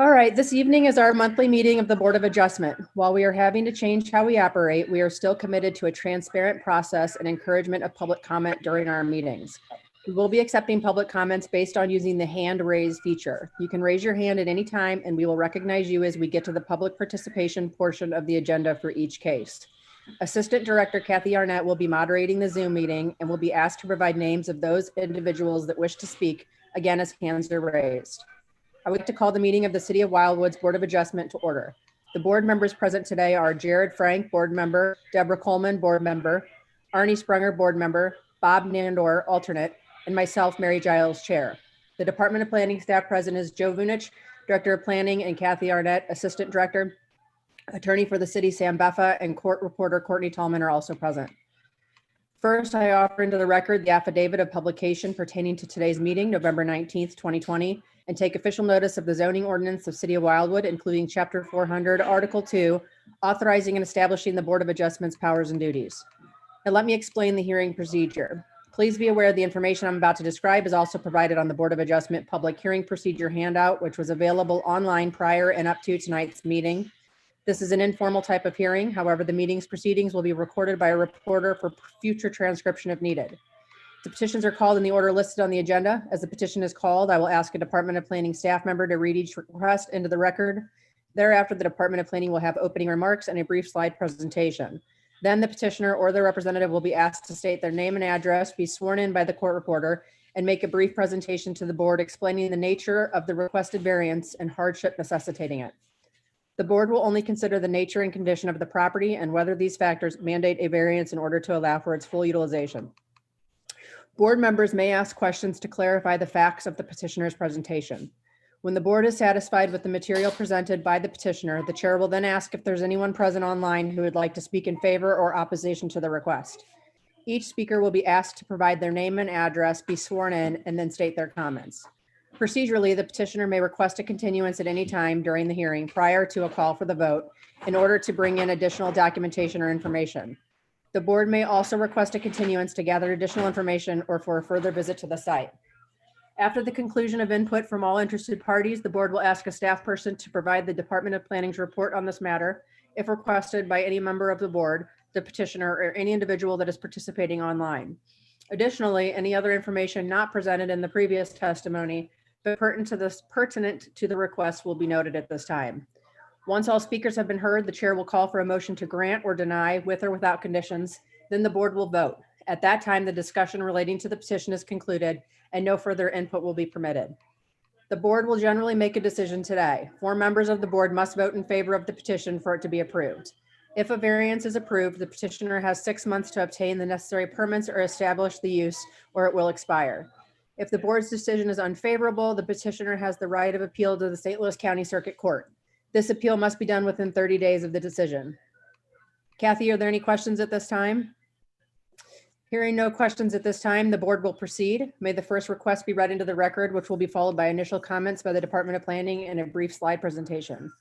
All right, this evening is our monthly meeting of the Board of Adjustment. While we are having to change how we operate, we are still committed to a transparent process and encouragement of public comment during our meetings. We will be accepting public comments based on using the hand raise feature. You can raise your hand at any time and we will recognize you as we get to the public participation portion of the agenda for each case. Assistant Director Kathy Arnett will be moderating the Zoom meeting and will be asked to provide names of those individuals that wish to speak, again as hands are raised. I would like to call the meeting of the City of Wildwood's Board of Adjustment to order. The board members present today are Jared Frank, board member, Deborah Coleman, board member, Arnie Sprunger, board member, Bob Nandor, alternate, and myself, Mary Giles, chair. The Department of Planning staff present is Joe Vunich, Director of Planning, and Kathy Arnett, Assistant Director. Attorney for the city, Sam Beffa, and court reporter Courtney Tallman are also present. First, I offer into the record the affidavit of publication pertaining to today's meeting, November 19th, 2020, and take official notice of the zoning ordinance of City of Wildwood, including Chapter 400, Article 2, authorizing and establishing the Board of Adjustment's powers and duties. Now let me explain the hearing procedure. Please be aware the information I'm about to describe is also provided on the Board of Adjustment public hearing procedure handout, which was available online prior and up to tonight's meeting. This is an informal type of hearing. However, the meeting's proceedings will be recorded by a reporter for future transcription if needed. The petitions are called in the order listed on the agenda. As the petition is called, I will ask a Department of Planning staff member to read each request into the record. Thereafter, the Department of Planning will have opening remarks and a brief slide presentation. Then the petitioner or their representative will be asked to state their name and address, be sworn in by the court reporter, and make a brief presentation to the board explaining the nature of the requested variance and hardship necessitating it. The board will only consider the nature and condition of the property and whether these factors mandate a variance in order to allow for its full utilization. Board members may ask questions to clarify the facts of the petitioner's presentation. When the board is satisfied with the material presented by the petitioner, the chair will then ask if there's anyone present online who would like to speak in favor or opposition to the request. Each speaker will be asked to provide their name and address, be sworn in, and then state their comments. Procedurally, the petitioner may request a continuance at any time during the hearing prior to a call for the vote in order to bring in additional documentation or information. The board may also request a continuance to gather additional information or for a further visit to the site. After the conclusion of input from all interested parties, the board will ask a staff person to provide the Department of Planning's report on this matter, if requested by any member of the board, the petitioner, or any individual that is participating online. Additionally, any other information not presented in the previous testimony but pertinent to the request will be noted at this time. Once all speakers have been heard, the chair will call for a motion to grant or deny with or without conditions. Then the board will vote. At that time, the discussion relating to the petition is concluded and no further input will be permitted. The board will generally make a decision today. 4 members of the board must vote in favor of the petition for it to be approved. If a variance is approved, the petitioner has 6 months to obtain the necessary permits or establish the use, or it will expire. If the board's decision is unfavorable, the petitioner has the right of appeal to the St. Louis County Circuit Court. This appeal must be done within 30 days of the decision. Kathy, are there any questions at this time? Hearing no questions at this time, the board will proceed. May the first request be read into the record, which will be followed by initial comments by the Department of Planning and a brief slide presentation.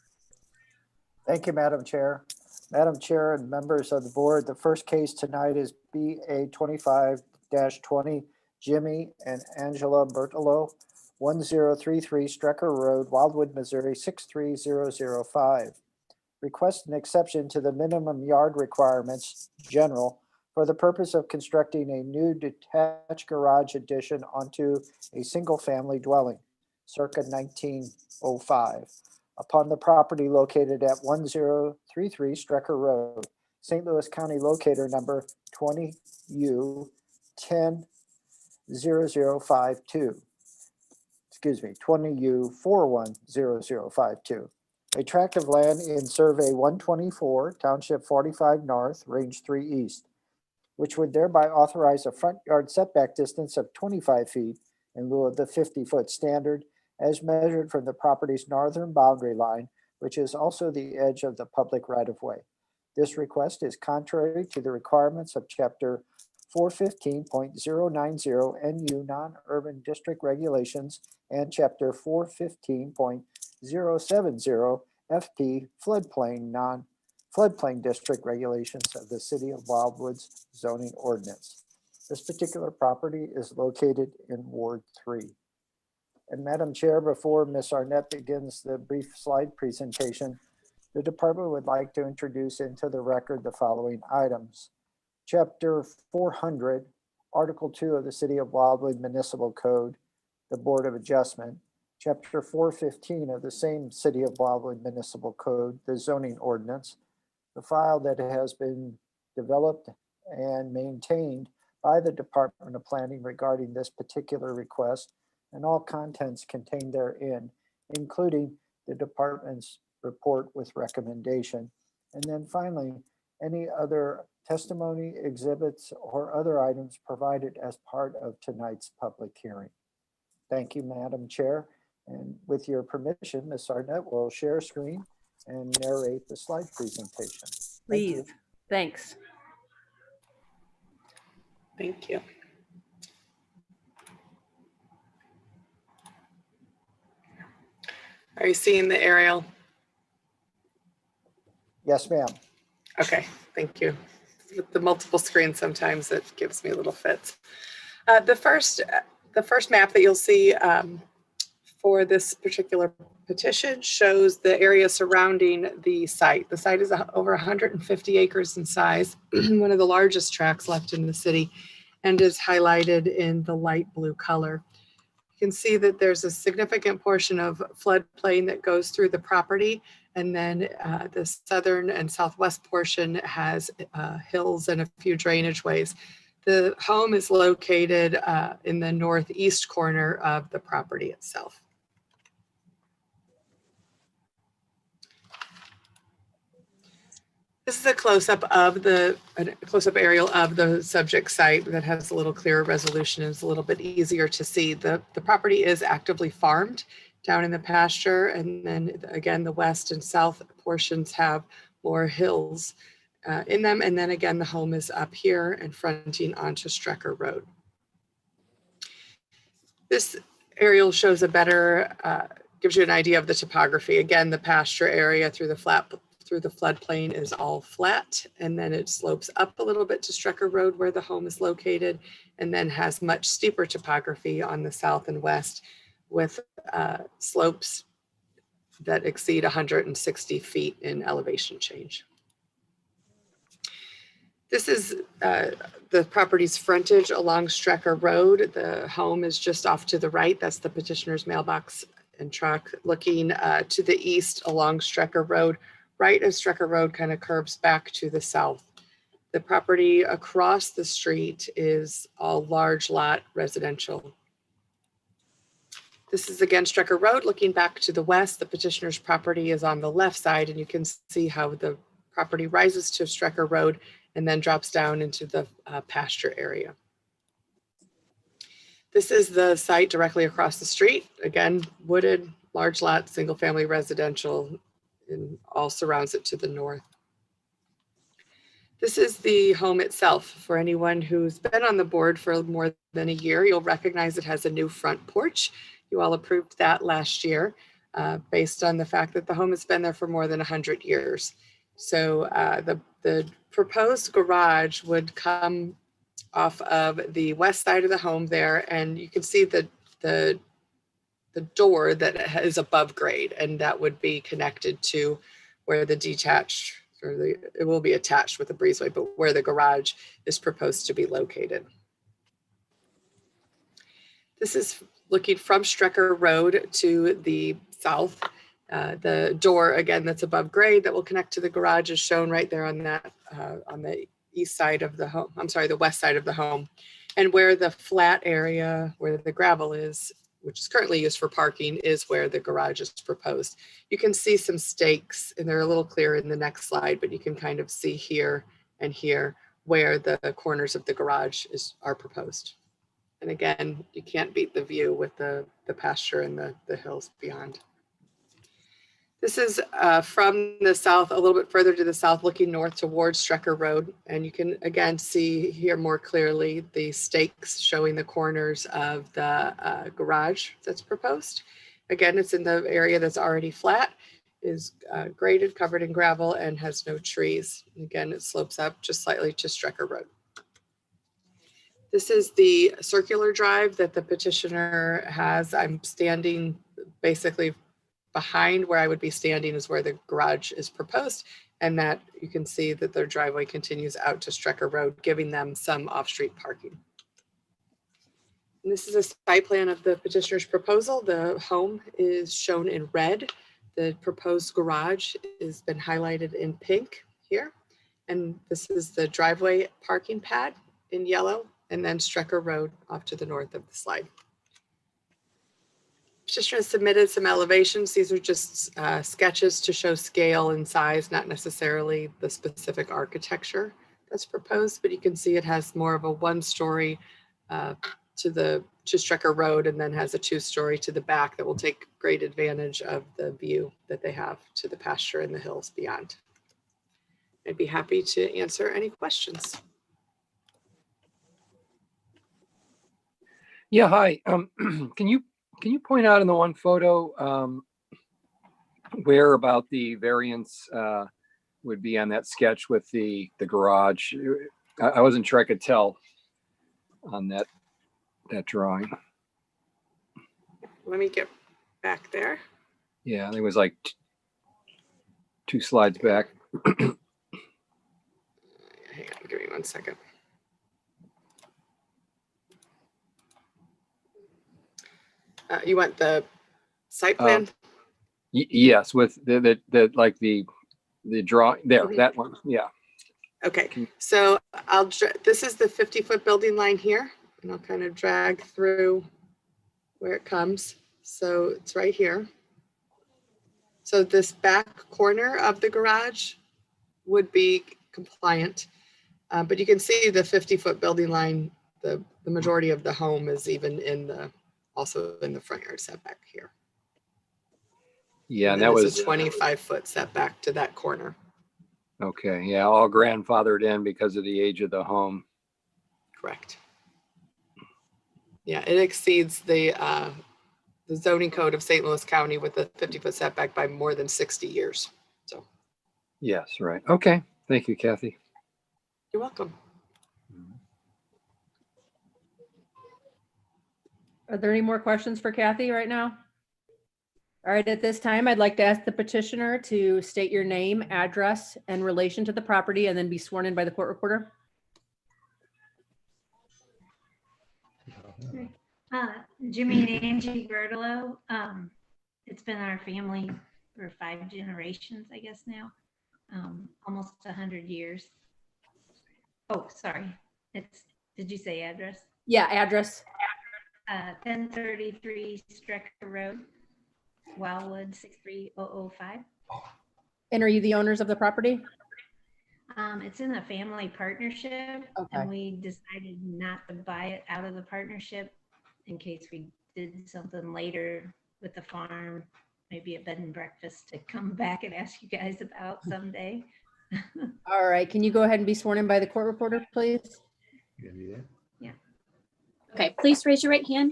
Thank you, Madam Chair. Madam Chair and members of the board, the first case tonight is BA 25-20, Jimmy and Angela Bertolo, 1033 Strecker Road, Wildwood, Missouri, 63005. Request an exception to the minimum yard requirements, general, for the purpose of constructing a new detached garage addition onto a single-family dwelling, circa 1905, upon the property located at 1033 Strecker Road, St. Louis County locator number 20U 100052. Excuse me, 20U 410052. A tract of land in Survey 124, Township 45 North, Range 3 East, which would thereby authorize a front yard setback distance of 25 feet in lieu of the 50-foot standard as measured from the property's northern boundary line, which is also the edge of the public right-of-way. This request is contrary to the requirements of Chapter 415.090 NU Non-Urban District Regulations and Chapter 415.070 FP Floodplain District Regulations of the City of Wildwood's zoning ordinance. This particular property is located in Ward 3. And Madam Chair, before Ms. Arnett begins the brief slide presentation, the department would like to introduce into the record the following items. Chapter 400, Article 2 of the City of Wildwood Municipal Code, the Board of Adjustment. Chapter 415 of the same City of Wildwood Municipal Code, the zoning ordinance. The file that has been developed and maintained by the Department of Planning regarding this particular request, and all contents contained therein, including the department's report with recommendation. And then finally, any other testimony, exhibits, or other items provided as part of tonight's public hearing. Thank you, Madam Chair. And with your permission, Ms. Arnett will share screen and narrate the slide presentation. Please. Thanks. Thank you. Are you seeing the aerial? Yes, ma'am. Okay, thank you. With the multiple screens, sometimes it gives me little fits. The first map that you'll see for this particular petition shows the area surrounding the site. The site is over 150 acres in size, one of the largest tracts left in the city, and is highlighted in the light blue color. You can see that there's a significant portion of floodplain that goes through the property, and then the southern and southwest portion has hills and a few drainage ways. The home is located in the northeast corner of the property itself. This is a close-up aerial of the subject site that has a little clearer resolution and is a little bit easier to see. The property is actively farmed down in the pasture, and then again, the west and south portions have more hills in them, and then again, the home is up here and fronting onto Strecker Road. This aerial shows a better, gives you an idea of the topography. Again, the pasture area through the floodplain is all flat, and then it slopes up a little bit to Strecker Road where the home is located, and then has much steeper topography on the south and west with slopes that exceed 160 feet in elevation change. This is the property's frontage along Strecker Road. The home is just off to the right. That's the petitioner's mailbox and truck. Looking to the east along Strecker Road, right as Strecker Road kind of curves back to the south. The property across the street is all large lot residential. This is again Strecker Road. Looking back to the west, the petitioner's property is on the left side, and you can see how the property rises to Strecker Road and then drops down into the pasture area. This is the site directly across the street. Again, wooded, large lot, single family residential, and all surrounds it to the north. This is the home itself. For anyone who's been on the board for more than a year, you'll recognize it has a new front porch. You all approved that last year based on the fact that the home has been there for more than 100 years. So the proposed garage would come off of the west side of the home there, and you can see the door that is above grade, and that would be connected to where the detached, or it will be attached with the breezeway, but where the garage is proposed to be located. This is looking from Strecker Road to the south. The door, again, that's above grade that will connect to the garage is shown right there on that, on the east side of the home, I'm sorry, the west side of the home. And where the flat area, where the gravel is, which is currently used for parking, is where the garage is proposed. You can see some stakes, and they're a little clearer in the next slide, but you can kind of see here and here where the corners of the garage are proposed. And again, you can't beat the view with the pasture and the hills beyond. This is from the south, a little bit further to the south, looking north towards Strecker Road. And you can again see here more clearly the stakes showing the corners of the garage that's proposed. Again, it's in the area that's already flat, is graded, covered in gravel, and has no trees. And again, it slopes up just slightly to Strecker Road. This is the circular drive that the petitioner has. I'm standing basically behind where I would be standing is where the garage is proposed. And that you can see that their driveway continues out to Strecker Road, giving them some off-street parking. And this is a site plan of the petitioner's proposal. The home is shown in red. The proposed garage has been highlighted in pink here. And this is the driveway parking pad in yellow, and then Strecker Road off to the north of the slide. Petitioner has submitted some elevations. These are just sketches to show scale and size, not necessarily the specific architecture that's proposed, but you can see it has more of a one-story to Strecker Road, and then has a two-story to the back that will take great advantage of the view that they have to the pasture and the hills beyond. I'd be happy to answer any questions. Yeah, hi. Can you point out in the one photo where about the variance would be on that sketch with the garage? I wasn't sure I could tell on that drawing. Let me get back there. Yeah, I think it was like two slides back. Hang on, give me 1 second. You want the site plan? Yes, with the like the draw there, that one. Yeah. Okay, so this is the 50-foot building line here, and I'll kind of drag through where it comes. So it's right here. So this back corner of the garage would be compliant, but you can see the 50-foot building line. The majority of the home is even also in the front yard setback here. Yeah, and that was a 25-foot setback to that corner. Okay, yeah, all grandfathered in because of the age of the home. Correct. Yeah, it exceeds the zoning code of St. Louis County with a 50-foot setback by more than 60 years. So. Yes, right. Okay, thank you, Kathy. You're welcome. Are there any more questions for Kathy right now? All right, at this time, I'd like to ask the petitioner to state your name, address, and relation to the property, and then be sworn in by the court reporter. Jimmy and Angie Bertolo. It's been our family for 5 generations, I guess now, almost 100 years. Oh, sorry. Did you say address? Yeah, address. 1033 Strecker Road, Wildwood 63005. And are you the owners of the property? It's in a family partnership, Okay. and we decided not to buy it out of the partnership in case we did something later with the farm, maybe a bed and breakfast to come back and ask you guys about someday. All right, can you go ahead and be sworn in by the court reporter, please? Yeah. Okay, please raise your right hand.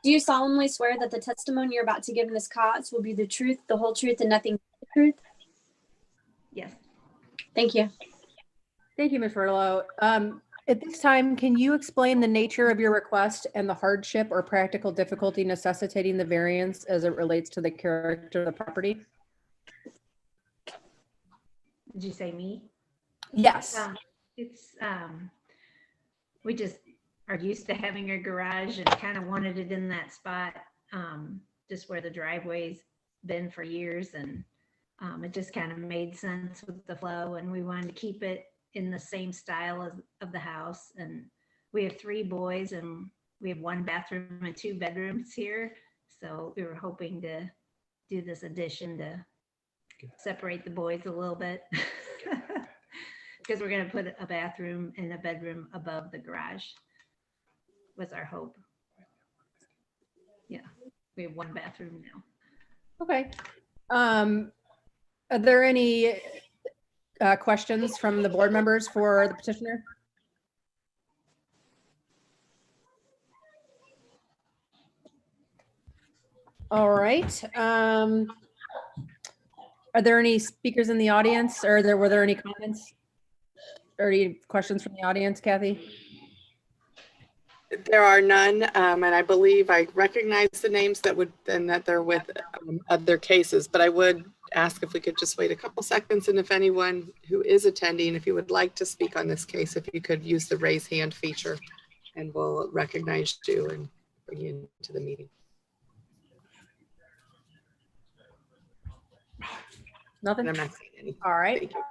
Do you solemnly swear that the testimony you're about to give in this cause will be the truth, the whole truth, and nothing but the truth? Yes. Thank you. Thank you, Ms. Verlo. At this time, can you explain the nature of your request and the hardship or practical difficulty necessitating the variance as it relates to the character of the property? Did you say me? Yes. We just are used to having a garage and kind of wanted it in that spot, just where the driveway's been for years, and it just kind of made sense with the flow, and we wanted to keep it in the same style of the house. And we have 3 boys, and we have 1 bathroom and 2 bedrooms here, so we were hoping to do this addition to separate the boys a little bit, because we're going to put a bathroom and a bedroom above the garage. Was our hope. Yeah, we have 1 bathroom now. Okay. Are there any questions from the board members for the petitioner? All right. Are there any speakers in the audience, or were there any comments or any questions from the audience, Kathy? There are none, and I believe I recognize the names that would, and that they're with other cases, but I would ask if we could just wait a couple seconds, and if anyone who is attending, if you would like to speak on this case, if you could use the raise hand feature, and we'll recognize you and bring you into the meeting. Nothing? And I'm not seeing any. All right. Thank you.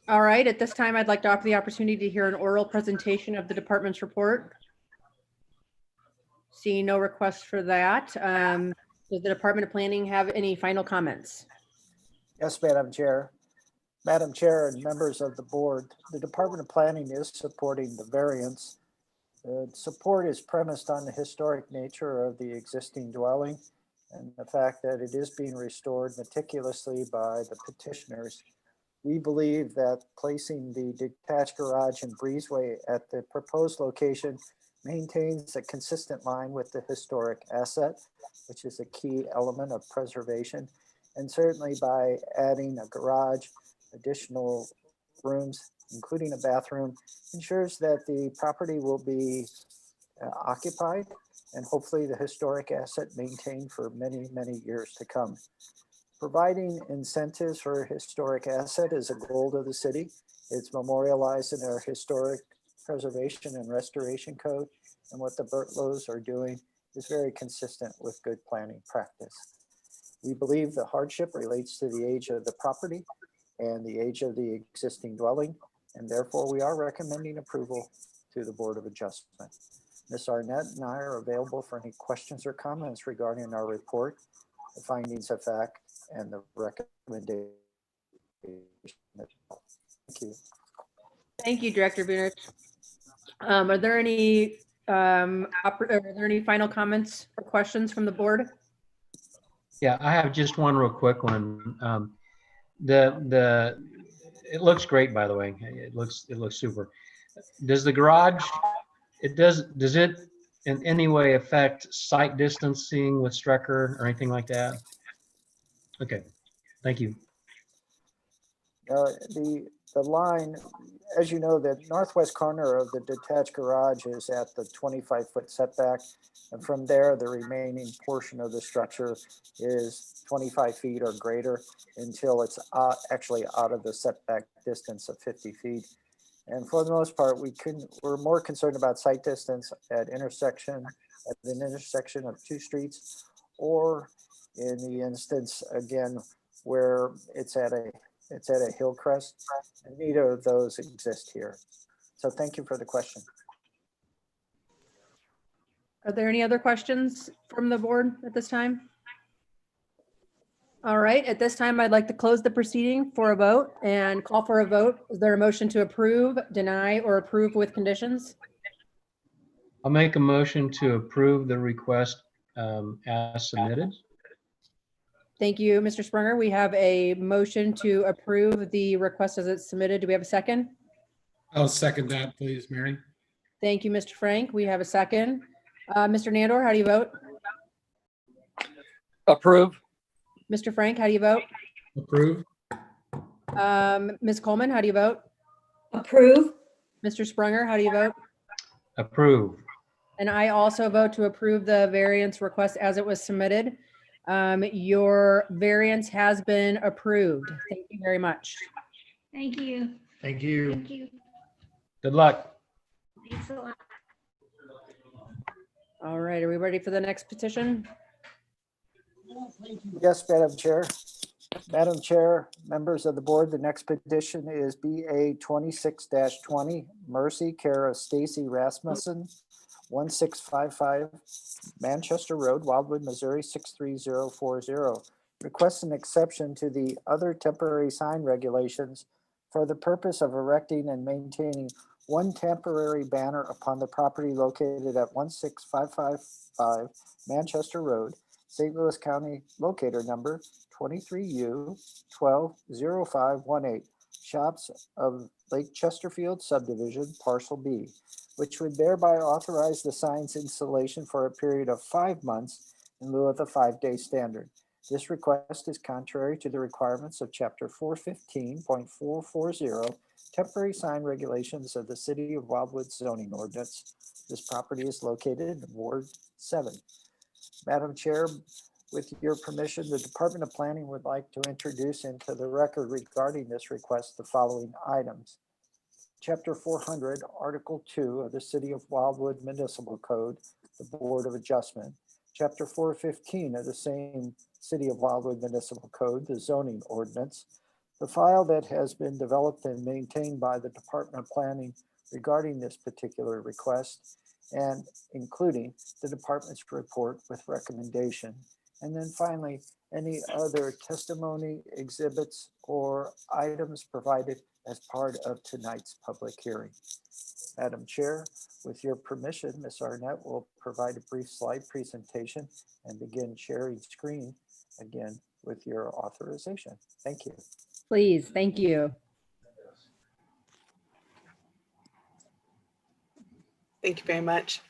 All right, at this time, I'd like to offer the opportunity to hear an oral presentation of the department's report. Seeing no requests for that. Does the Department of Planning have any final comments? Yes, Madam Chair. Madam Chair and members of the board, the Department of Planning is supporting the variance. The support is premised on the historic nature of the existing dwelling and the fact that it is being restored meticulously by the petitioners. We believe that placing the detached garage and breezeway at the proposed location maintains a consistent line with the historic asset, which is a key element of preservation. And certainly by adding a garage, additional rooms, including a bathroom, ensures that the property will be occupied and hopefully the historic asset maintained for many, many years to come. Providing incentives for a historic asset is a goal of the city. It's memorialized in our historic preservation and restoration code. And what the Bertlows are doing is very consistent with good planning practice. We believe the hardship relates to the age of the property and the age of the existing dwelling, and therefore we are recommending approval to the Board of Adjustment. Ms. Arnett and I are available for any questions or comments regarding our report, the findings of fact, and the recommendation. Thank you. Thank you, Director Bunich. Are there any final comments or questions from the board? Yeah, I have just one real quick one. It looks great, by the way. It looks super. Does the garage, does it in any way affect site distancing with Strecker or anything like that? Okay, thank you. The line, as you know, the northwest corner of the detached garage is at the 25-foot setback. And from there, the remaining portion of the structure is 25 feet or greater until it's actually out of the setback distance of 50 feet. And for the most part, we're more concerned about site distance at an intersection of two streets, or in the instance, again, where it's at a hill crest, and neither of those exist here. So thank you for the question. Are there any other questions from the board at this time? All right, at this time, I'd like to close the proceeding for a vote and call for a vote. Is there a motion to approve, deny, or approve with conditions? I'll make a motion to approve the request as submitted. Thank you, Mr. Sprunger. We have a motion to approve the request as it's submitted. Do we have a second? I'll second that, please, Mary. Thank you, Mr. Frank. We have a second. Mr. Nandor, how do you vote? Approve. Mr. Frank, how do you vote? Approve. Ms. Coleman, how do you vote? Approve. Mr. Sprunger, how do you vote? Approve. And I also vote to approve the variance request as it was submitted. Your variance has been approved. Thank you very much. Thank you. Thank you. Thank you. Good luck. Thanks a lot. All right, are we ready for the next petition? Yes, Madam Chair. Madam Chair, members of the board, the next petition is BA 26-20, Mercy, care of Stacy Rasmussen, 1655 Manchester Road, Wildwood, Missouri 63040. Requests an exception to the other temporary sign regulations for the purpose of erecting and maintaining one temporary banner upon the property located at 16555 Manchester Road, St. Louis County, locator number 23U 120518, shops of Lake Chesterfield Subdivision, Parcel B, which would thereby authorize the sign's installation for a period of 5 months in lieu of the 5-day standard. This request is contrary to the requirements of Chapter 415.440 temporary sign regulations of the City of Wildwood zoning ordinance. This property is located in Ward 7. Madam Chair, with your permission, the Department of Planning would like to introduce into the record regarding this request the following items. Chapter 400, Article 2 of the City of Wildwood Municipal Code, the Board of Adjustment. Chapter 415 of the same City of Wildwood Municipal Code, the zoning ordinance. The file that has been developed and maintained by the Department of Planning regarding this particular request, and including the department's report with recommendation. And then finally, any other testimony, exhibits, or items provided as part of tonight's public hearing. Madam Chair, with your permission, Ms. Arnett will provide a brief slide presentation and begin sharing screen again with your authorization. Thank you. Please, thank you. Thank you very much.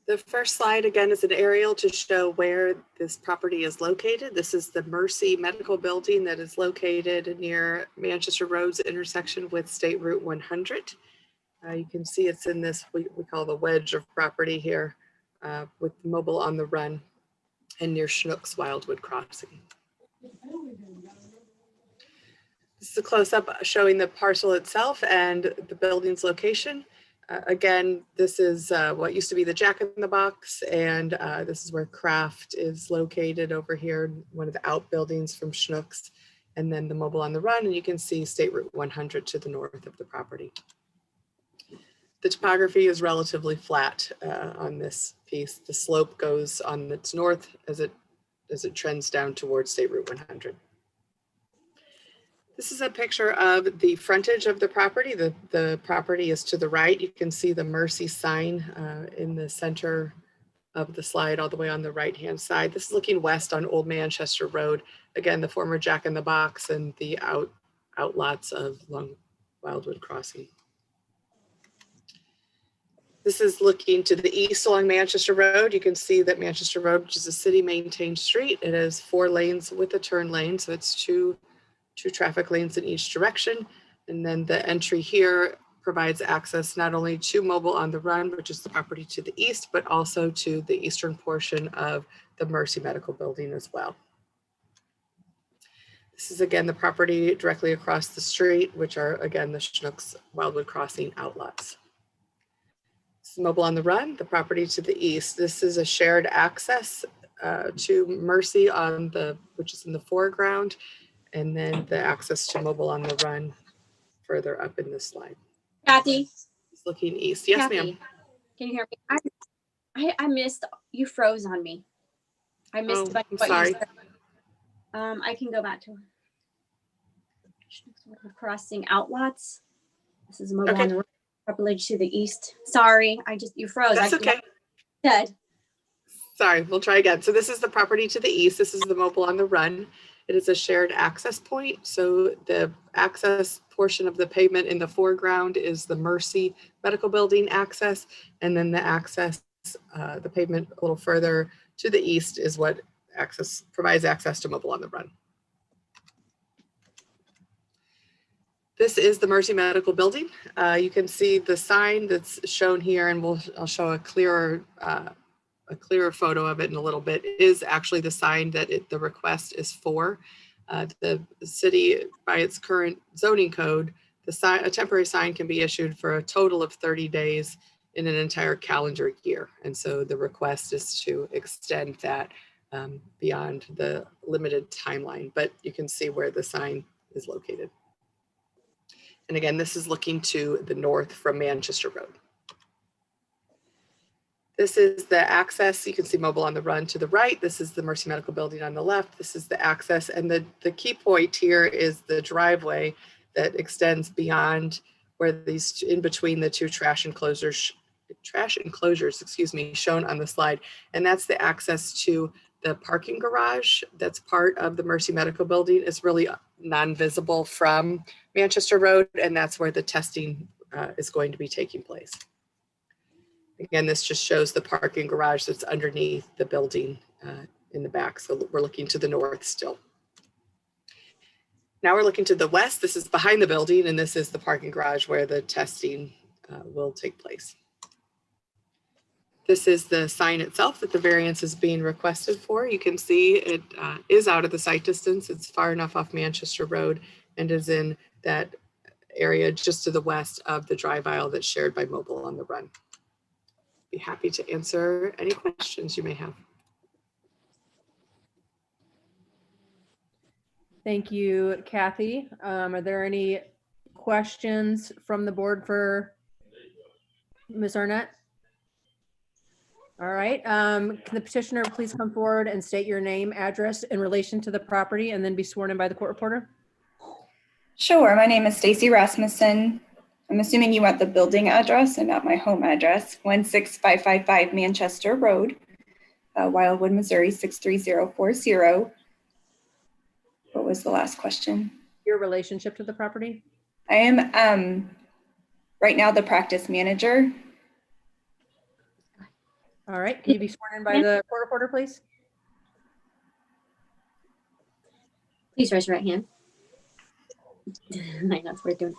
The first slide again is an aerial to show where this property is located. This is the Mercy Medical Building that is located near Manchester Road's intersection with State Route 100. You can see it's in this, we call the wedge of property here with mobile on the run and near Schnook's Wildwood Crossing. This is a close-up showing the parcel itself and the building's location. Again, this is what used to be the Jack in the Box, and this is where Kraft is located over here, one of the outbuildings from Schnook's, and then the mobile on the run, and you can see State Route 100 to the north of the property. The topography is relatively flat on this piece. The slope goes on its north as it trends down towards State Route 100. This is a picture of the frontage of the property. The property is to the right. You can see the Mercy sign in the center of the slide all the way on the right-hand side. This is looking west on Old Manchester Road. Again, the former Jack in the Box and the outlots of Long Wildwood Crossing. This is looking to the east along Manchester Road. You can see that Manchester Road, which is a city-maintained street, it has 4 lanes with a turn lane, so it's two traffic lanes in each direction. And then the entry here provides access not only to mobile on the run, which is the property to the east, but also to the eastern portion of the Mercy Medical Building as well. This is again the property directly across the street, which are again the Schnook's Wildwood Crossing outlots. This is mobile on the run, the property to the east. This is a shared access to Mercy which is in the foreground, and then the access to mobile on the run further up in this slide. Kathy, It's looking east. Yes, Kathy, ma'am. can you hear me? I missed, you froze on me. I missed Oh, what I'm you sorry. said. I can go back to crossing outlots. This is mobile Okay. on the road, properly to the east. Sorry, you froze. That's okay. Good. Sorry, we'll try again. So this is the property to the east. This is the mobile on the run. It is a shared access point. So the access portion of the pavement in the foreground is the Mercy Medical Building access. And then the access, the pavement a little further to the east is what provides access to mobile on the run. This is the Mercy Medical Building. You can see the sign that's shown here, and I'll show a clearer photo of it in a little bit, is actually the sign that the request is for. The city, by its current zoning code, a temporary sign can be issued for a total of 30 days in an entire calendar year. And so the request is to extend that beyond the limited timeline, but you can see where the sign is located. And again, this is looking to the north from Manchester Road. This is the access. You can see mobile on the run to the right. This is the Mercy Medical Building on the left. This is the access. And the key point here is the driveway that extends beyond where these, in between the two trash enclosures, shown on the slide. And that's the access to the parking garage that's part of the Mercy Medical Building. It's really non-visible from Manchester Road, and that's where the testing is going to be taking place. Again, this just shows the parking garage that's underneath the building in the back. So we're looking to the north still. Now we're looking to the west. This is behind the building, and this is the parking garage where the testing will take place. This is the sign itself that the variance is being requested for. You can see it is out of the sight distance. It's far enough off Manchester Road and is in that area just to the west of the drive aisle that's shared by Mobile on the Run. Be happy to answer any questions you may have. Thank you, Kathy. Are there any questions from the board for Ms. Arnett? All right, can the petitioner please come forward and state your name, address in relation to the property, and then be sworn in by the court reporter? Sure, my name is Stacy Rasmussen. I'm assuming you want the building address and not my home address, 16555 Manchester Road, Wildwood, Missouri, 63040. What was the last question? Your relationship to the property? I am right now the practice manager. All right, can you be sworn in by the court reporter, please? Please raise your right hand. I know that's what we're doing.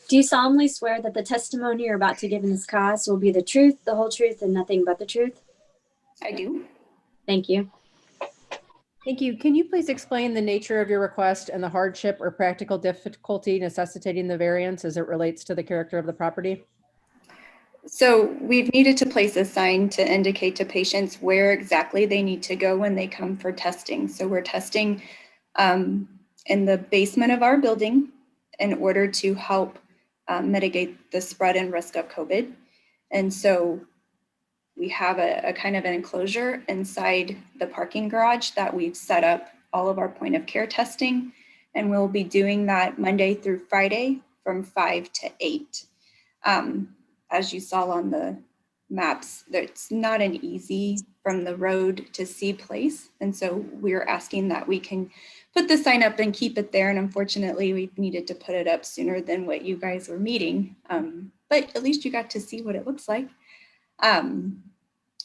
Do you solemnly swear that the testimony you're about to give in this cause will be the truth, the whole truth, and nothing but the truth? I do. Thank you. Thank you. Can you please explain the nature of your request and the hardship or practical difficulty necessitating the variance as it relates to the character of the property? So we've needed to place a sign to indicate to patients where exactly they need to go when they come for testing. So we're testing in the basement of our building in order to help mitigate the spread and risk of COVID. And so we have a kind of an enclosure inside the parking garage that we've set up all of our point of care testing. And we'll be doing that Monday through Friday from 5 to 8. As you saw on the maps, it's not an easy from the road to see place. And so we're asking that we can put the sign up and keep it there. And unfortunately, we needed to put it up sooner than what you guys were meeting. But at least you got to see what it looks like.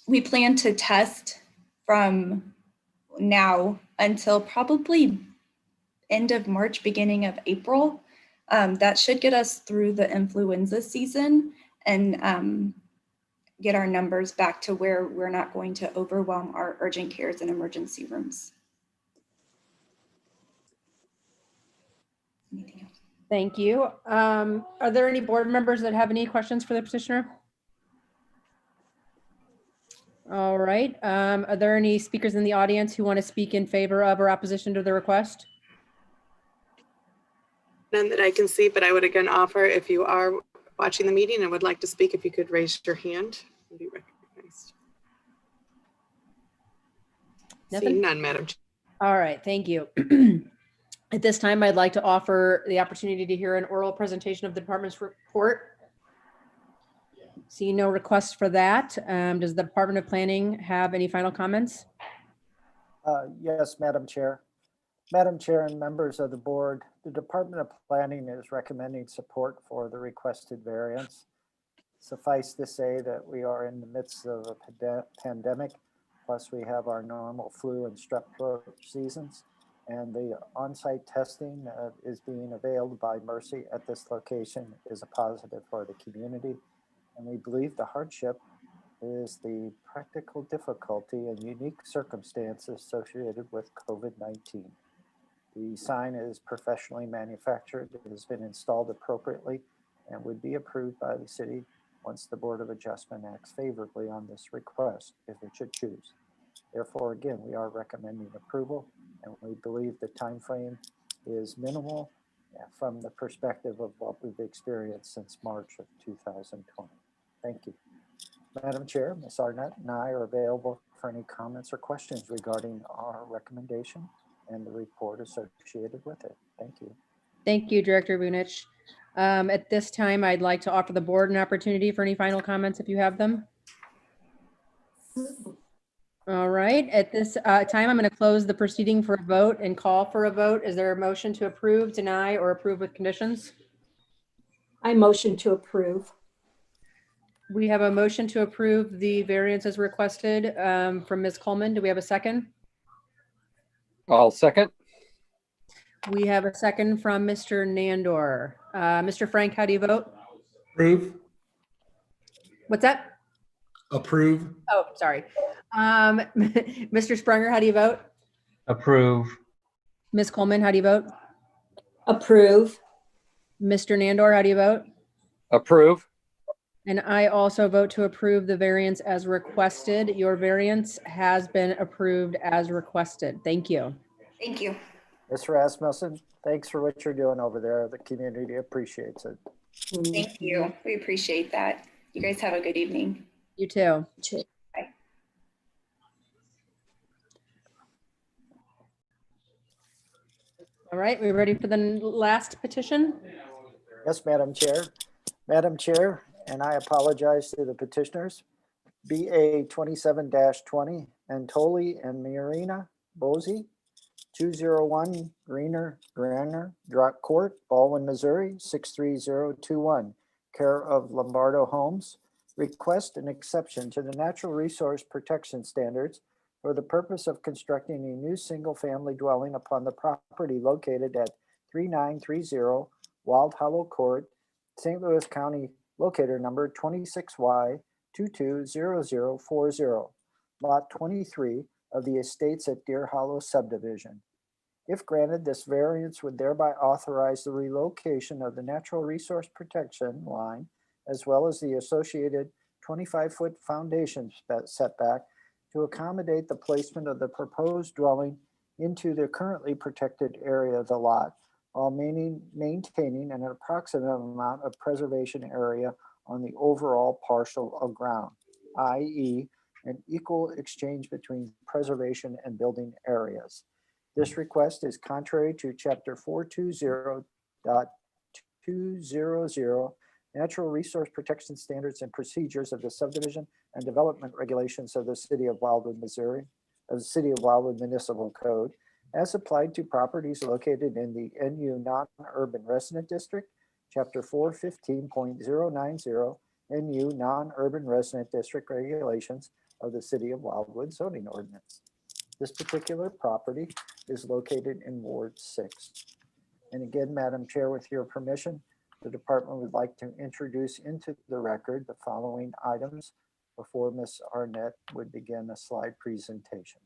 We plan to test from now until probably end of March, beginning of April. That should get us through the influenza season and get our numbers back to where we're not going to overwhelm our urgent cares and emergency rooms. Anything else? Thank you. Are there any board members that have any questions for the petitioner? All right. Are there any speakers in the audience who want to speak in favor of or opposition to the request? None that I can see, but I would again offer, if you are watching the meeting and would like to speak, if you could raise your hand and be recognized. Nothing? Seeing none, Madam Chair. All right, thank you. At this time, I'd like to offer the opportunity to hear an oral presentation of the department's report. See no requests for that. Does the Department of Planning have any final comments? Yes, Madam Chair. Madam Chair and members of the board, the Department of Planning is recommending support for the requested variance. Suffice to say that we are in the midst of a pandemic, plus we have our normal flu and strep throat seasons, and the on-site testing is being availed by Mercy at this location is a positive for the community. And we believe the hardship is the practical difficulty and unique circumstances associated with COVID-19. The sign is professionally manufactured, it has been installed appropriately, and would be approved by the city once the Board of Adjustment acts favorably on this request, if it should choose. Therefore, again, we are recommending approval, and we believe the time frame is minimal from the perspective of what we've experienced since March of 2020. Thank you. Madam Chair, Ms. Arnett and I are available for any comments or questions regarding our recommendation and the report associated with it. Thank you. Thank you, Director Bunich. At this time, I'd like to offer the board an opportunity for any final comments if you have them. All right, at this time, I'm going to close the proceeding for a vote and call for a vote. Is there a motion to approve, deny, or approve with conditions? I motion to approve. We have a motion to approve the variance as requested from Ms. Coleman. Do we have a second? I'll second. We have a second from Mr. Nandor. Mr. Frank, how do you vote? Approve. What's that? Approve. Oh, sorry. Mr. Sprunger, how do you vote? Approve. Ms. Coleman, how do you vote? Approve. Mr. Nandor, how do you vote? Approve. And I also vote to approve the variance as requested. Your variance has been approved as requested. Thank you. Thank you. Ms. Rasmussen, thanks for what you're doing over there. The community appreciates it. Thank you. We appreciate that. You guys have a good evening. You too. Bye. All right, we ready for the last petition? Yes, Madam Chair. Madam Chair, and I apologize to the petitioners. BA 27-20, Antoli and Marina Bozy, 201 Granner Drop Court, Baldwin, Missouri, 63021, care of Lombardo Homes. Request an exception to the natural resource protection standards for the purpose of constructing a new single-family dwelling upon the property located at 3930 Wild Hollow Court, St. Louis County, locator number 26Y 220040, lot 23 of the Estates at Deer Hollow Subdivision. If granted, this variance would thereby authorize the relocation of the natural resource protection line, as well as the associated 25-foot foundation setback to accommodate the placement of the proposed dwelling into the currently protected area of the lot, while maintaining an approximate amount of preservation area on the overall parcel of ground, i.e., an equal exchange between preservation and building areas. This request is contrary to Chapter 420.200 Natural Resource Protection Standards and Procedures of the Subdivision and Development Regulations of the City of Wildwood, Missouri, of the City of Wildwood Municipal Code, as applied to properties located in the NU Non-Urban Resident District, Chapter 415.090 NU Non-Urban Resident District Regulations of the City of Wildwood Zoning Ordinance. This particular property is located in Ward 6. And again, Madam Chair, with your permission, the department would like to introduce into the record the following items before Ms. Arnett would begin a slide presentation.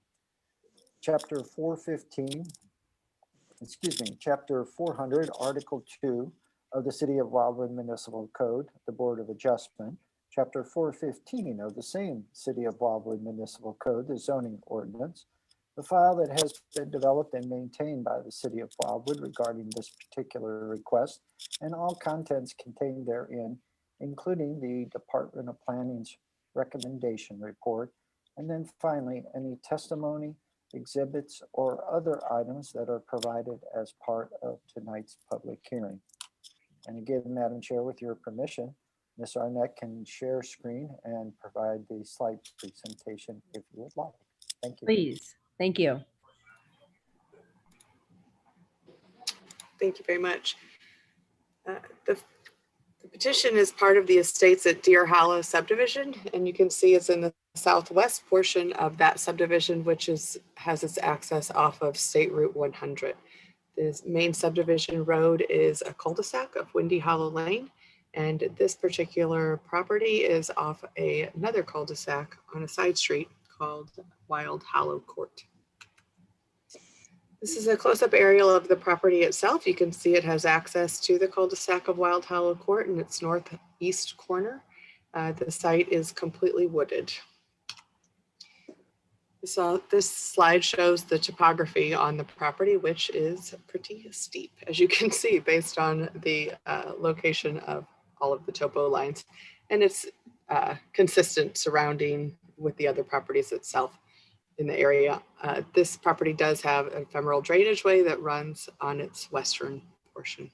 Chapter 400, Article 2 of the City of Wildwood Municipal Code, the Board of Adjustment. Chapter 415 of the same City of Wildwood Municipal Code, the Zoning Ordinance. The file that has been developed and maintained by the City of Wildwood regarding this particular request, and all contents contained therein, including the Department of Planning's recommendation report, and then finally, any testimony, exhibits, or other items that are provided as part of tonight's public hearing. And again, Madam Chair, with your permission, Ms. Arnett can share screen and provide the slide presentation if you would like. Thank you. Please. Thank you. Thank you very much. The petition is part of the Estates at Deer Hollow Subdivision, and you can see it's in the southwest portion of that subdivision, which has its access off of State Route 100. This main subdivision road is a cul-de-sac of Windy Hollow Lane, and this particular property is off another cul-de-sac on a side street called Wild Hollow Court. This is a close-up aerial of the property itself. You can see it has access to the cul-de-sac of Wild Hollow Court in its northeast corner. The site is completely wooded. So this slide shows the topography on the property, which is pretty steep, as you can see, based on the location of all of the topo lines. And it's consistent surrounding with the other properties itself in the area. This property does have an ephemeral drainage way that runs on its western portion.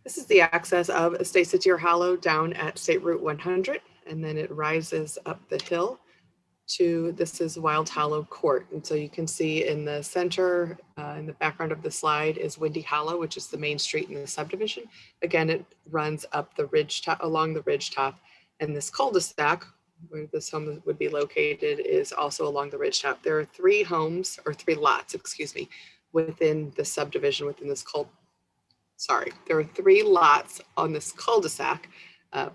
This is the access of Estates at Deer Hollow down at State Route 100, and then it rises up the hill to, this is Wild Hollow Court. And so you can see in the center, in the background of the slide is Windy Hollow, which is the main street in the subdivision. Again, it runs up the ridge top, along the ridge top, and this cul-de-sac where this home would be located is also along the ridge top. There are 3 homes, or 3 lots, excuse me, within the subdivision, within this there are 3 lots on this cul-de-sac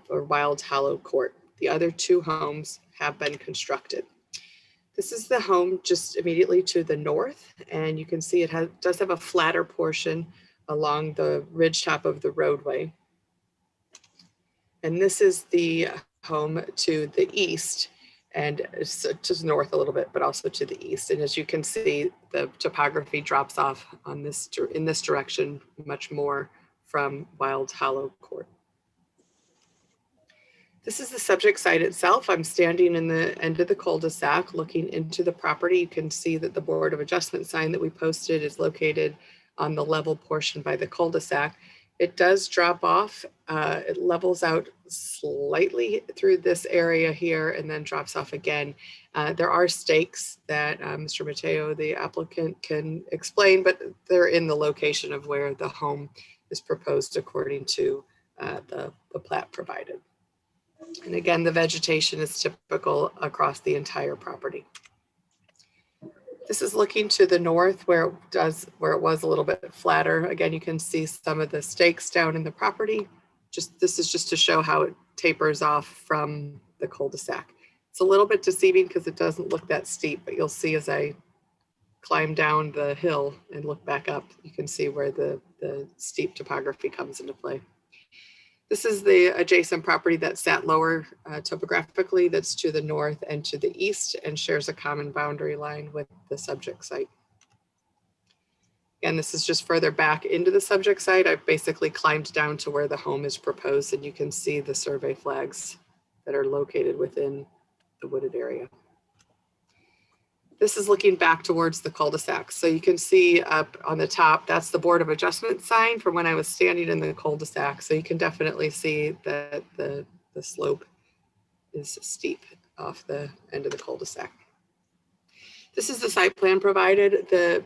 for Wild Hollow Court. The other 2 homes have been constructed. This is the home just immediately to the north, and you can see it does have a flatter portion along the ridge top of the roadway. And this is the home to the east, and it's just north a little bit, but also to the east. And as you can see, the topography drops off on in this direction much more from Wild Hollow Court. This is the subject site itself. I'm standing in the end of the cul-de-sac looking into the property. You can see that the Board of Adjustment sign that we posted is located on the level portion by the cul-de-sac. It does drop off. It levels out slightly through this area here and then drops off again. There are stakes that Mr. Mateo, the applicant, can explain, but they're in the location of where the home is proposed according to the plat provided. And again, the vegetation is typical across the entire property. This is looking to the north where it was a little bit flatter. Again, you can see some of the stakes down in the property. This is just to show how it tapers off from the cul-de-sac. It's a little bit deceiving because it doesn't look that steep, but you'll see as I climb down the hill and look back up, you can see where the steep topography comes into play. This is the adjacent property that sat lower topographically, that's to the north and to the east and shares a common boundary line with the subject site. Again, this is just further back into the subject site. I've basically climbed down to where the home is proposed, and you can see the survey flags that are located within the wooded area. This is looking back towards the cul-de-sac. So you can see up on the top, that's the Board of Adjustment sign from when I was standing in the cul-de-sac. So you can definitely see that the slope is steep off the end of the cul-de-sac. This is the site plan provided. The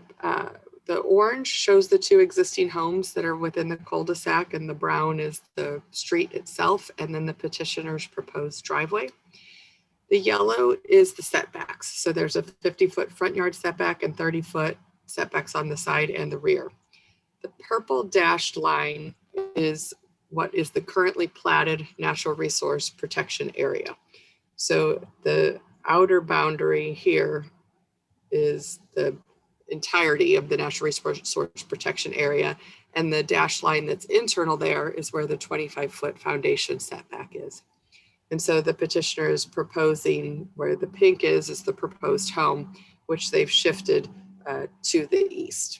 orange shows the 2 existing homes that are within the cul-de-sac, and the brown is the street itself, and then the petitioner's proposed driveway. The yellow is the setbacks. So there's a 50-foot front yard setback and 30-foot setbacks on the side and the rear. The purple dashed line is what is the currently platted natural resource protection area. So the outer boundary here is the entirety of the natural resource protection area. And the dashed line that's internal there is where the 25-foot foundation setback is. And so the petitioner is proposing where the pink is the proposed home, which they've shifted to the east.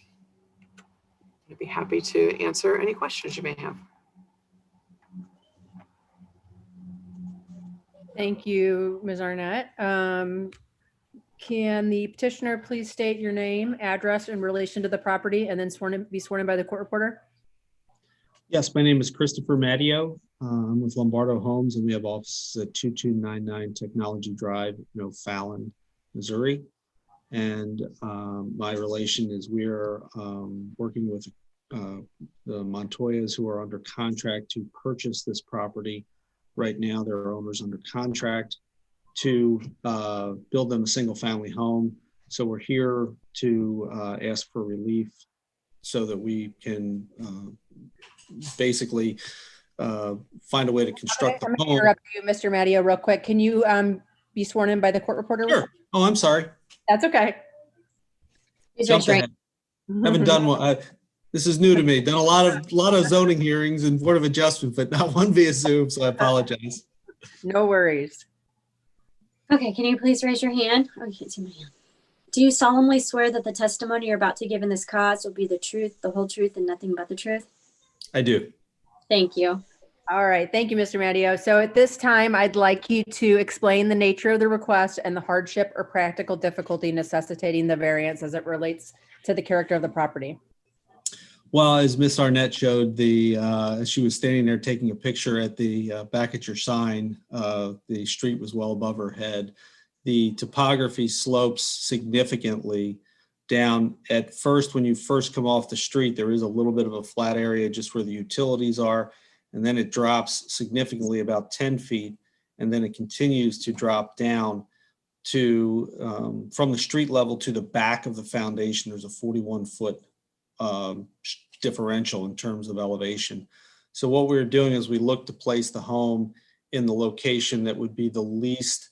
I'd be happy to answer any questions you may have. Thank you, Ms. Arnett. Can the petitioner please state your name, address in relation to the property, and then be sworn in by the court reporter? Yes, my name is Christopher Matteo. I'm with Lombardo Homes, and we have offices at 2299 Technology Drive in O'Fallon, Missouri. And my relation is we're working with the Montoyas, who are under contract to purchase this property. Right now, there are owners under contract to build them a single-family home. So we're here to ask for relief so that we can basically find a way to construct the home. I'm going to interrupt you, Mr. Matteo, real quick. Can you be sworn in by the court reporter? Sure. Oh, I'm sorry. That's okay. Jumped ahead. Haven't done one. This is new to me. Done a lot of zoning hearings and Board of Adjustment, but not one via Zoom, so I apologize. No worries. Okay, can you please raise your hand? Oh, you can't see my hand. Do you solemnly swear that the testimony you're about to give in this cause will be the truth, the whole truth, and nothing but the truth? I do. Thank you. All right. Thank you, Mr. Matteo. So at this time, I'd like you to explain the nature of the request and the hardship or practical difficulty necessitating the variance as it relates to the character of the property. Well, as Miss Arnett showed, as she was standing there taking a picture at the back at your sign, the street was well above her head. The topography slopes significantly down. At first, when you first come off the street, there is a little bit of a flat area just where the utilities are, and then it drops significantly about 10 feet. and then it continues to drop down to from the street level to the back of the foundation. There's a 41-foot differential in terms of elevation. So what we're doing is we look to place the home in the location that would be the least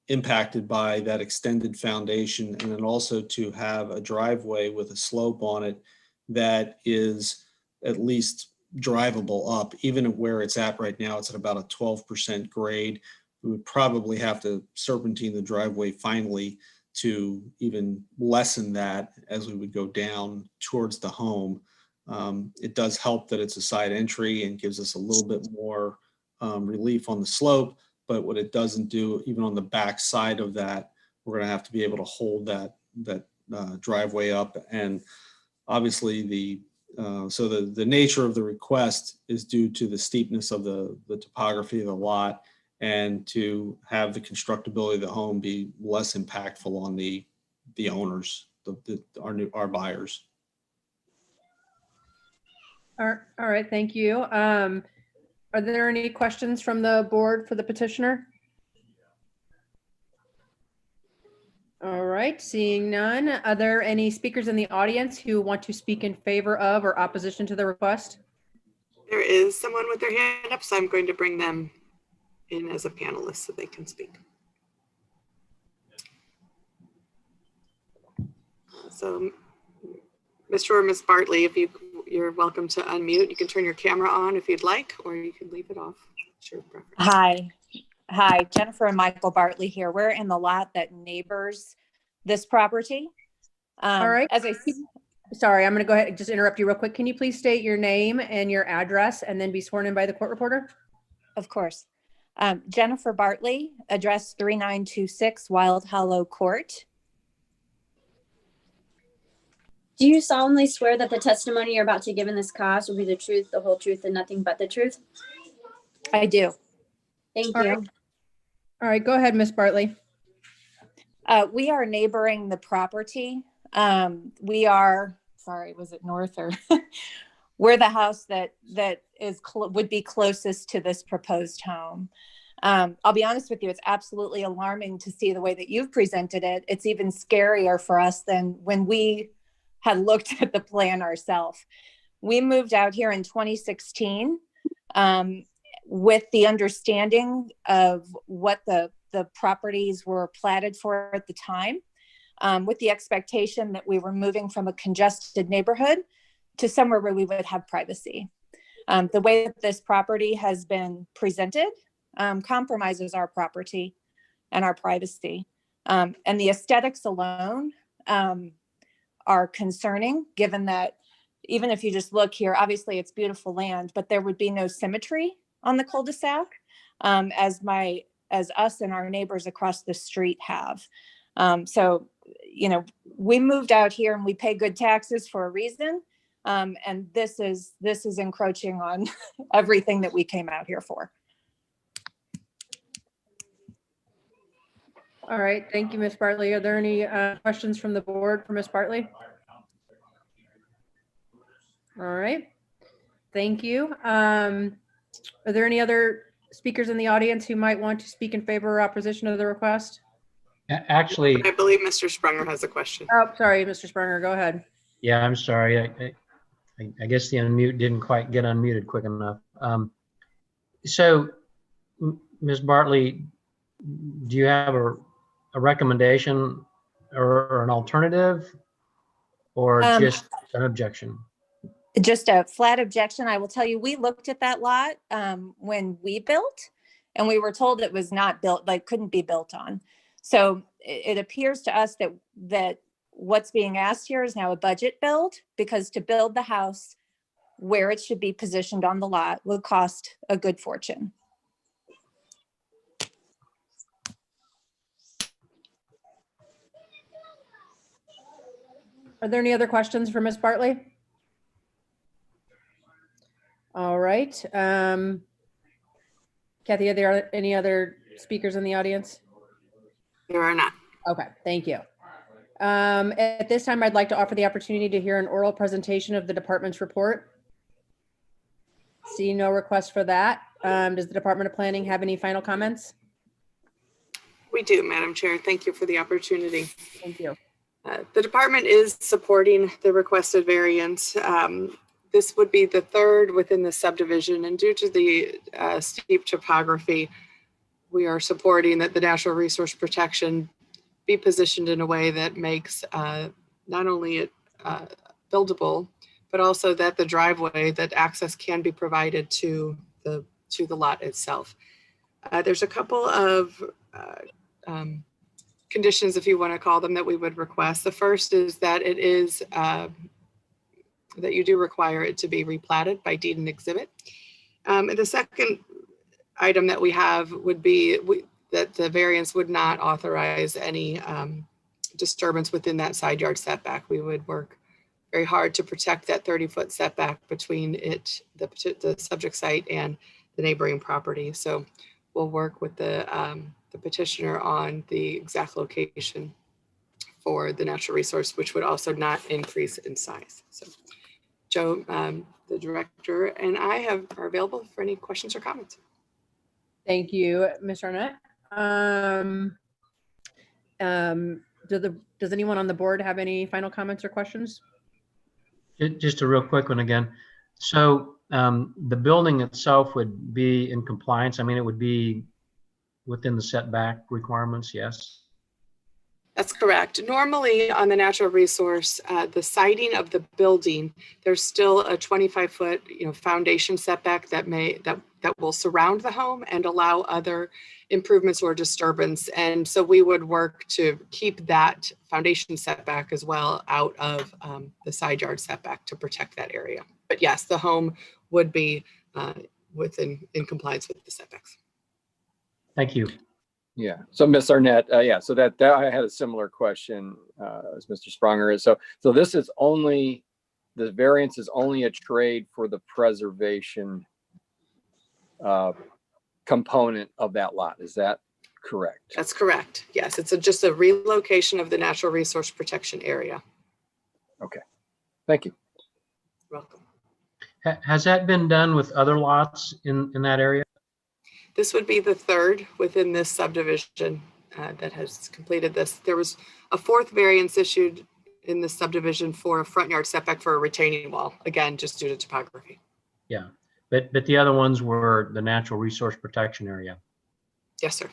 impacted by that extended foundation, and then also to have a driveway with a slope on it that is at least drivable up. Even where it's at right now, it's at about a 12% grade. We would probably have to serpentine the driveway finally to even lessen that as we would go down towards the home. It does help that it's a side entry and gives us a little bit more relief on the slope, but what it doesn't do, even on the back side of that, we're gonna have to be able to hold that driveway up. And obviously the nature of the request is due to the steepness of the topography of the lot, and to have the constructability of the home be less impactful on the owners, our buyers. All right, thank you. Are there any questions from the board for the petitioner? All right, seeing none. Are there any speakers in the audience who want to speak in favor of or opposition to the request? There is someone with their hand up, so I'm going to bring them in as a panelist so they can speak. So Mr. or Ms. Bartley, if you're welcome to unmute. You can turn your camera on if you'd like, or you can leave it off. Sure. Hi, Jennifer and Michael Bartley here. We're in the lot that neighbors this property. All right. Sorry, I'm going to go ahead and just interrupt you real quick. Can you please state your name and your address and then be sworn in by the court reporter? Of course. Jennifer Bartley, address 3926 Wild Hollow Court. Do you solemnly swear that the testimony you're about to give in this cause will be the truth, the whole truth, and nothing but the truth? I do. Thank All you. right. All right, go ahead, Ms. Bartley. We are neighboring the property. We are, sorry, was it north or? We're the house that would be closest to this proposed home. I'll be honest with you, it's absolutely alarming to see the way that you've presented it. It's even scarier for us than when we had looked at the plan ourselves. We moved out here in 2016 with the understanding of what the properties were platted for at the time, with the expectation that we were moving from a congested neighborhood to somewhere where we would have privacy. The way that this property has been presented compromises our property and our privacy. And the aesthetics alone are concerning, given that even if you just look here, obviously it's beautiful land, but there would be no symmetry on the cul-de-sac as us and our neighbors across the street have. So, you know, we moved out here and we pay good taxes for a reason. And this is encroaching on everything that we came out here for. All right, thank you, Ms. Bartley. Are there any questions from the board for Ms. Bartley? All right, thank you. Are there any other speakers in the audience who might want to speak in favor or opposition of the request? Actually, I believe Mr. Sprunger has a question. Oh, sorry, Mr. Sprunger, go ahead. yeah, I'm sorry. I guess the unmute didn't quite get unmuted quick enough. So, Ms. Bartley, do you have a recommendation or an alternative, or just an objection? Just a flat objection. I will tell you, we looked at that lot when we built, and we were told it was not built, like couldn't be built on. So it appears to us that what's being asked here is now a budget build, because to build the house where it should be positioned on the lot will cost a good fortune. Are there any other questions for Ms. Bartley? All right. Kathy, are there any other speakers in the audience? There are not. Okay, thank you. At this time, I'd like to offer the opportunity to hear an oral presentation of the department's report. See no request for that. Does the Department of Planning have any final comments? We do, Madam Chair. Thank you for the opportunity. Thank you. The department is supporting the requested variance. This would be the third within the subdivision, and due to the steep topography, we are supporting that the natural resource protection be positioned in a way that makes not only it buildable, but also that the driveway, that access can be provided to the lot itself. There's a couple of conditions, if you want to call them, that we would request. The first is that it is that you do require it to be replatted by deed and exhibit. And the second item that we have would be that the variance would not authorize any disturbance within that side yard setback. We would work very hard to protect that 30-foot setback between the subject site and the neighboring property. So we'll work with the petitioner on the exact location for the natural resource, which would also not increase in size. So Joe, the director, and I are available for any questions or comments. Thank you, Ms. Arnett. Does anyone on the board have any final comments or questions? Just a real quick one again. So the building itself would be in compliance. I mean, it would be within the setback requirements, yes? That's correct. Normally on the natural resource, the siding of the building, there's still a 25-foot foundation setback that will surround the home and allow other improvements or disturbance. And so we would work to keep that foundation setback as well out of the side yard setback to protect that area. But yes, the home would be in compliance with the setbacks. Thank you. Yeah. So Ms. Arnett, yeah, so that I had a similar question as Mr. Sprunger is. So this is only, the variance is only a trade for the preservation component of that lot. Is that correct? That's correct. Yes, it's just a relocation of the natural resource protection area. Okay. Thank you. You're welcome. Has that been done with other lots in that area? This would be the third within this subdivision that has completed this. There was a fourth variance issued in the subdivision for a front yard setback for a retaining wall, again, just due to topography. Yeah, but the other ones were the natural resource protection area. Yes, sir.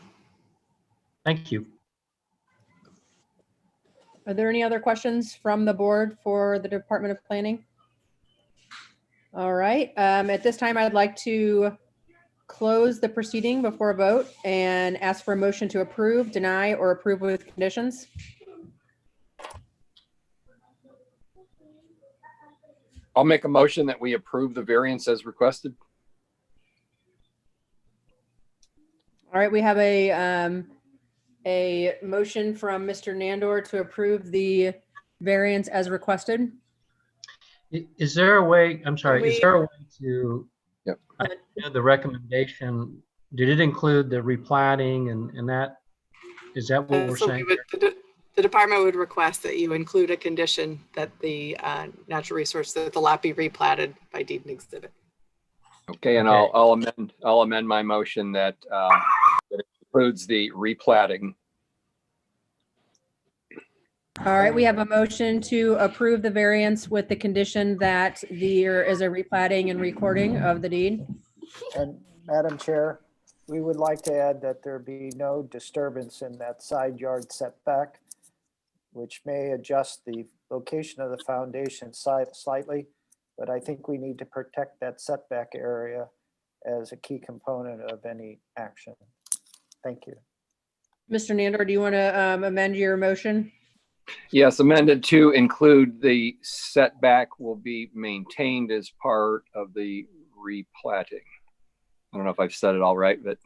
Thank you. Are there any other questions from the board for the Department of Planning? All right, at this time, I'd like to close the proceeding before a vote and ask for a motion to approve, deny, or approve with conditions. I'll make a motion that we approve the variance as requested. All right, we have a motion from Mr. Nandor to approve the variance as requested. Is there a way, I'm sorry, is there a way to, yep, the recommendation, did it include the replatting and that, is that what we're So saying? the department would request that you include a condition that the natural resource, that the lot be replatted by deed and exhibit. Okay, and Okay. I'll amend my motion that it includes the replatting. All right, we have a motion to approve the variance with the condition that there is a replatting and recording of the deed. And Madam Chair, we would like to add that there be no disturbance in that side yard setback, which may adjust the location of the foundation slightly, but I think we need to protect that setback area as a key component of any action. Thank you. Mr. Nandor, do you want to amend your motion? Yes, amended to include the setback will be maintained as part of the replatting. I don't know if I've said it all right, but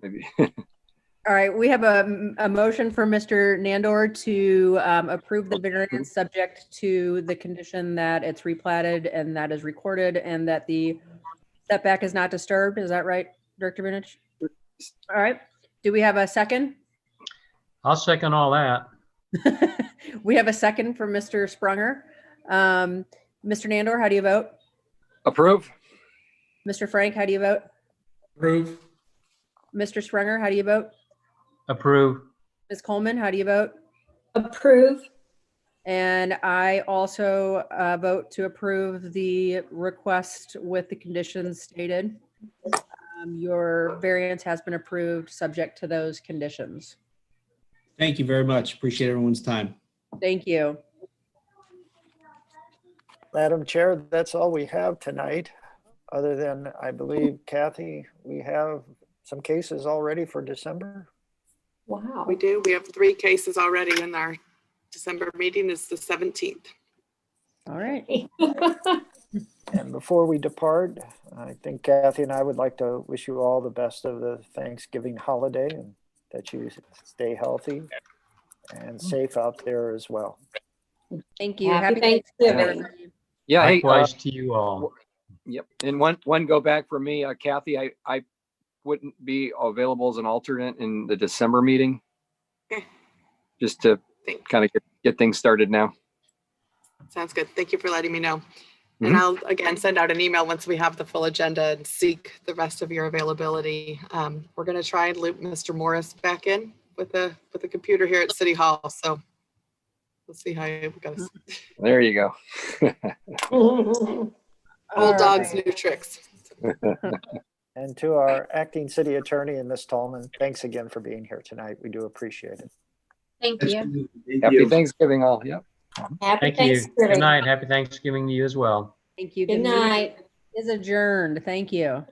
maybe. All right, we have a motion for Mr. Nandor to approve the variance subject to the condition that it's replatted and that is recorded and that the setback is not disturbed. Is that right, Director Bunich? All right, do we have a second? I'll second all that. We have a second from Mr. Sprunger. Mr. Nandor, how do you vote? Approve. Mr. Frank, how do you vote? Approve. Mr. Springer, how do you vote? Approve. Ms. Coleman, how do you vote? Approve. And I also vote to approve the request with the conditions stated. Your variance has been approved, subject to those conditions. Thank you very much. Appreciate everyone's time. Thank you. Madam Chair, that's all we have tonight, other than, I believe, Kathy, we have some cases already for December. Wow. We do. We have 3 cases already in our December meeting is the 17th. All right. And before we depart, I think Kathy and I would like to wish you all the best of the Thanksgiving holiday and that you stay healthy and safe out there as well. Thank you. Happy Thanksgiving, Thanksgiving. everybody. Yeah. Hey, Likewise to you all. yep. And one go back for me, Kathy, I wouldn't be available as an alternate in the December meeting. Okay. Just to kind of get things started now. Sounds good. Thank you for letting me know. And I'll again send out an email once we have the full agenda and seek the rest of your availability. We're going to try and loop Mr. Morris back in with the computer here at City Hall. So we'll see how it goes. There you go. Old dogs, new tricks. And to our acting city attorney and Ms. Tallman, thanks again for being here tonight. We do appreciate it. Thank you. Happy Thanksgiving all. Yep. Happy Thank you. Thanksgiving. Good night. Happy Thanksgiving to you as well. Thank you. Good night. Is adjourned. Thank you.